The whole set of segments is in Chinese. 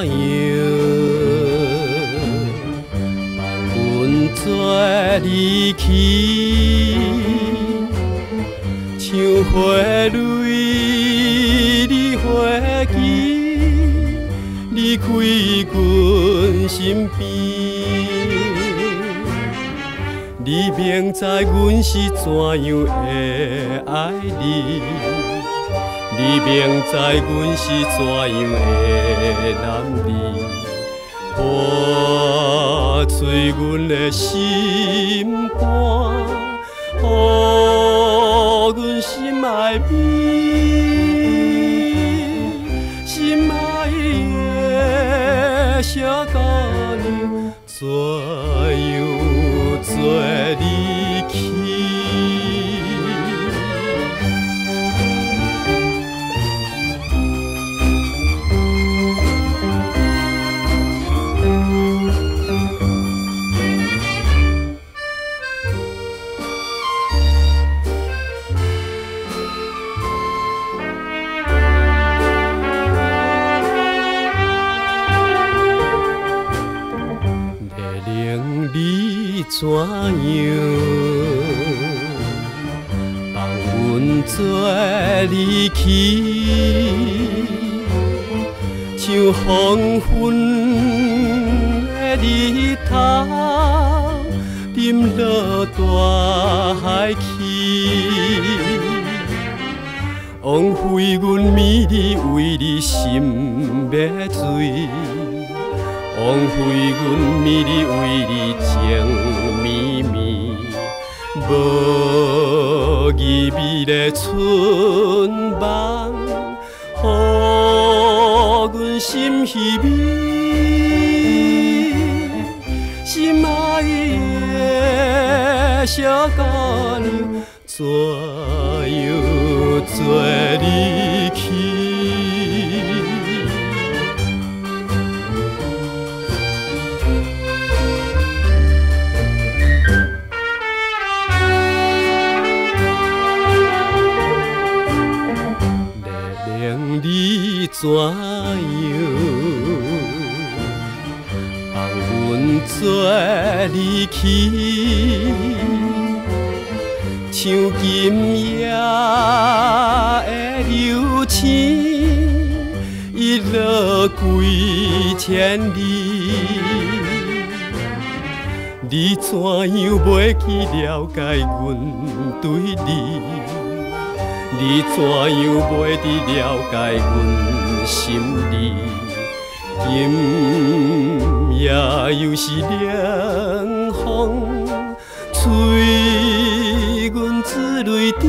样？放阮做离去，像花蕊你花期，离开阮身边。你明知阮是怎样的爱你，你明知阮是怎样的男儿，破碎阮的心肝，予阮心爱美，心爱的小姑娘，怎样？做离去，月亮你怎样？放阮做离去，像黄昏的日头，沉落大海去，枉费阮美丽为你心要醉。枉费阮美丽为你情绵绵，无意味的春梦，予阮心稀微，心爱的小姑娘，怎样做离去？你怎样？放阮做离去，像今夜的流星，遗落几千里。你怎样袂去了解阮对你？你怎样袂知了解阮心理？今夜又是凉风，吹阮珠泪滴。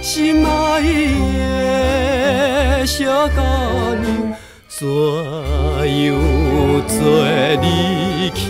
心爱的小姑娘，怎样做离去？